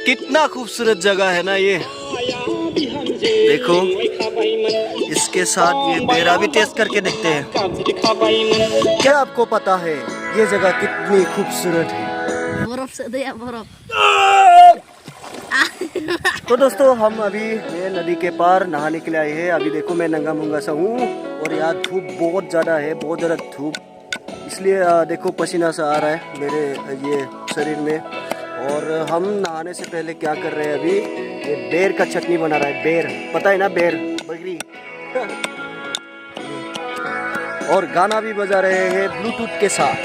कितना खूबसूरत जगह है ना ये। देखो, इसके साथ ये बेरा भी टेस्ट करके देखते हैं। क्या आपको पता है ये जगह कितनी खूबसूरत है? बर्फ से दे बर्फ। तो दोस्तों, हम अभी ये नदी के पार नहाने के लिए आए हैं। अभी देखो, मैं नंगा मुंगा सा हूँ और यहाँ धूप बहुत ज़्यादा है, बहुत ज़्यादा धूप, इसलिए देखो पसीना सा आ रहा है मेरे ये शरीर में। और हम नहाने से पहले क्या कर रहे हैं, अभी ये बेर का चटनी बना रहा है। बेर, पता है ना, बेर बकरी। और गाना भी बजा रहे हैं ब्लूटूथ के साथ।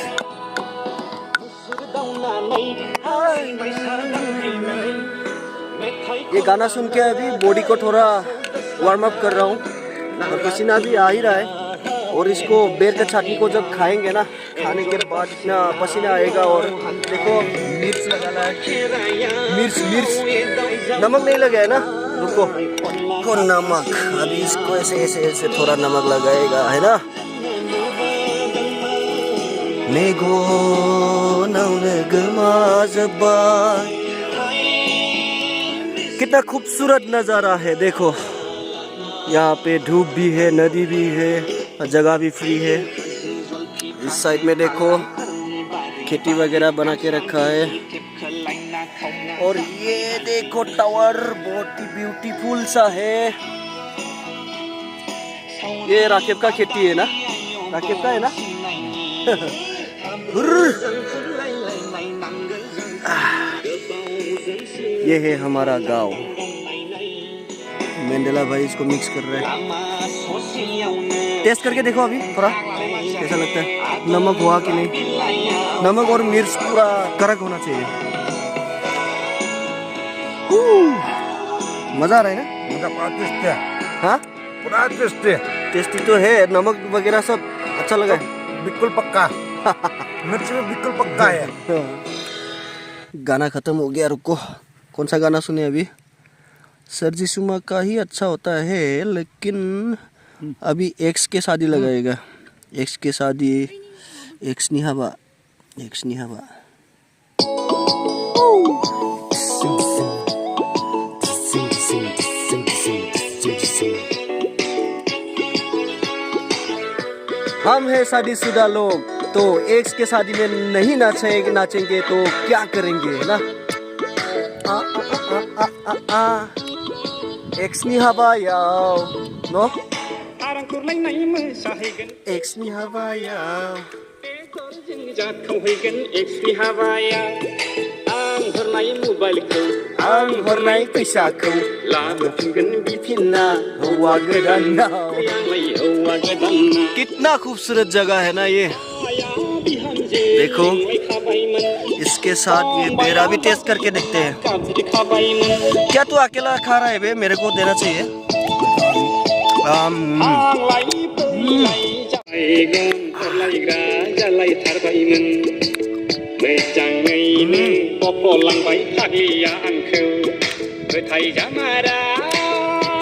ये गाना सुन के अभी बॉडी को थोड़ा वार्म अप कर रहा हूँ और पसीना भी आ ही रहा है। और इसको बेर का चटनी को जब खाएंगे ना, खाने के बाद इतना पसीना आएगा। और देखो, मिर्च लगाना है, मिर्च नमक नहीं लगा है ना, रुको को नमक, अभी इसको ऐसे ऐसे ऐसे थोड़ा नमक लगाएगा, है ना। मेघो कितना खूबसूरत नज़ारा है। देखो, यहाँ पे धूप भी है, नदी भी है, जगह भी फ्री है। इस साइड में देखो खेती वगैरह बना के रखा है। और ये देखो टावर बहुत ही ब्यूटीफुल सा है। ये राकेब का खेती है ना, राकेब का है ना। ये है हमारा गांव। मेंडेला भाई इसको मिक्स कर रहे हैं। टेस्ट करके देखो अभी थोड़ा कैसा लगता है, नमक हुआ कि नहीं। नमक और मिर्च पूरा कड़क होना चाहिए। मजा आ रहा है ना, मजा पूरा टेस्ट है। हाँ, पूरा टेस्ट है। टेस्टी तो है, नमक वगैरह सब अच्छा लगा है। बिल्कुल पक्का। मिर्च में बिल्कुल पक्का है। गाना खत्म हो गया, रुको कौन सा गाना सुने अभी। सरजी सुमा का ही अच्छा होता है, लेकिन अभी एक्स के शादी लगाएगा। एक्स के शादी, एक्स निहाबा, एक्स निहाबा। हम है शादीशुदा लोग, तो एक्स के शादी में नहीं नाचेंगे तो क्या करेंगे ना। एक्स नि हाबायाव no एक्स नि हाबायाव आं हरनाय फैसाखौ लाबोफिनगोन बिफिनना हौवा गोदानाव। कितना खूबसूरत जगह है ना ये। देखो, इसके साथ ये बेरा भी टेस्ट करके देखते हैं। क्या तू अकेला खा रहा है बे, मेरे को देना चाहिए।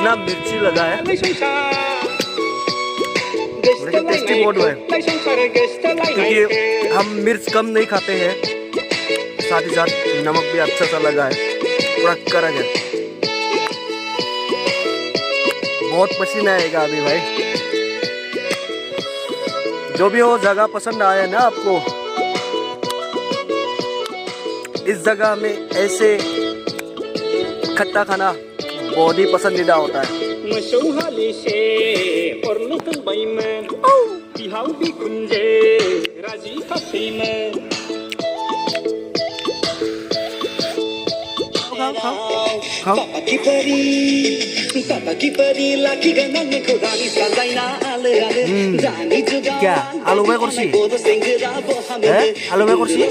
ना मिर्ची लगा है, लेकिन टेस्टी बहुत है, क्योंकि हम मिर्च कम नहीं खाते हैं। साथ ही साथ नमक भी अच्छा सा लगा है, पूरा कड़क है। बहुत पसीना आएगा अभी भाई। जो भी हो, जगह पसंद आया ना आपको। इस जगह में ऐसे खट्टा खाना बहुत ही पसंदीदा होता है। क्या आलू में कुर्सी आलू में कुर्सी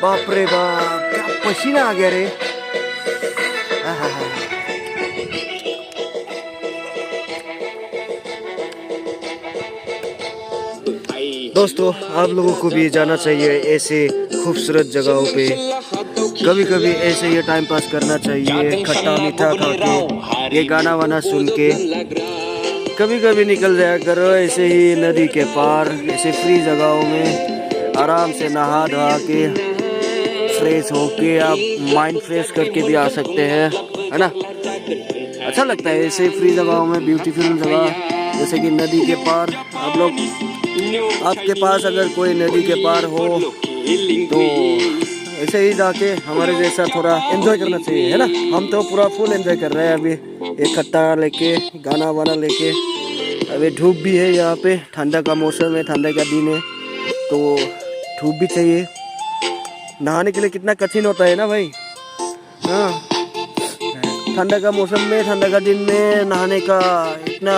बाप रे बाप, क्या पसीना आ गया रे। दोस्तों, आप लोगों को भी जाना चाहिए ऐसे खूबसूरत जगहों पे, कभी कभी ऐसे ही टाइम पास करना चाहिए, खट्टा मीठा खा के, ये गाना वाना सुन के कभी कभी निकल जाया करो ऐसे ही नदी के पार, ऐसे फ्री जगहों में आराम से नहा धोआ के फ्रेश होके आप माइंड फ्रेश करके भी आ सकते हैं, है ना। अच्छा लगता है ऐसे फ्री जगहों में, ब्यूटीफुल जगह जैसे कि नदी के पार। आप लोग, आपके पास अगर कोई नदी के पार हो तो ऐसे ही जाके हमारे जैसा थोड़ा एंजॉय करना चाहिए, है ना। हम तो पूरा फुल एंजॉय कर रहे हैं अभी, एक खट्टा लेके, गाना वाना लेके। अभी धूप भी है यहाँ पे, ठंडा का मौसम है, ठंडा का दिन है तो धूप भी चाहिए। नहाने के लिए कितना कठिन होता है ना भाई, हाँ। ठंडा का मौसम में, ठंडा का दिन में नहाने का इतना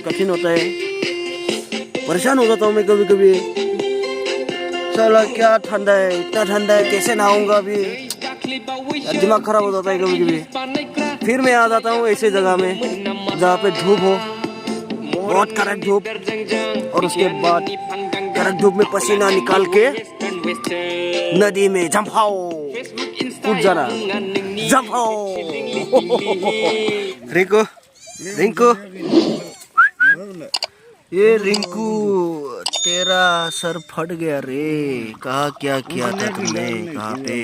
कठिन होता है, परेशान हो जाता हूँ मैं कभी कभी। साला क्या ठंडा है, इतना ठंडा है, कैसे नहाऊंगा अभी, दिमाग खराब हो जाता है कभी कभी। फिर मैं आ जाता हूँ ऐसे जगह में जहाँ पे धूप हो, बहुत कड़क धूप, और उसके बाद कड़क धूप में पसीना निकाल के नदी में जंपाओ, कूद जाना, जंपाओ। रिंकू, रिंकू, ये रिंकू तेरा सर फट गया रे, कहा क्या किया था तुमने, कहाँ पे।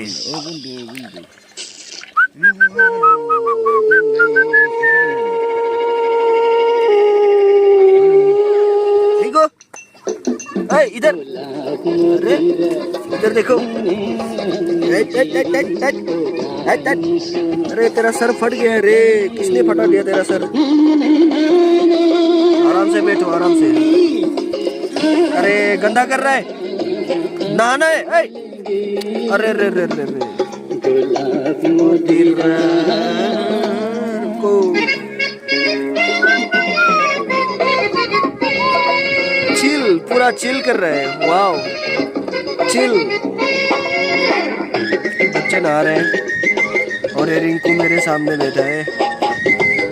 रिंकू, इधर, अरे इधर देखो, अरे तेरा सर फट गया रे, किसने फटा दिया तेरा सर। आराम से बैठो, आराम से। अरे गंदा कर रहा है, नहाना है। अरे रे रे रे रे को चिल, पूरा चिल कर रहे हैं, वाओ चिल। बच्चे नहा रहे हैं और ये रिंकू मेरे सामने बैठा है।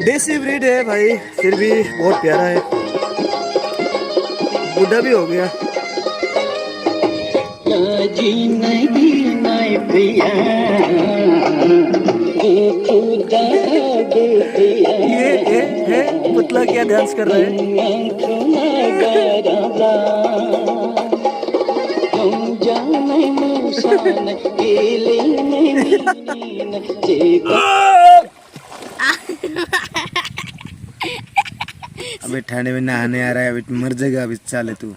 देसी ब्रीड है भाई, फिर भी बहुत प्यारा है, बुढ़ा भी हो गया। ये है पुतला, क्या डांस कर रहा है। अबे ठंडे में नहाने आ रहा है, अभी मर जाएगा अभी, चाले तू।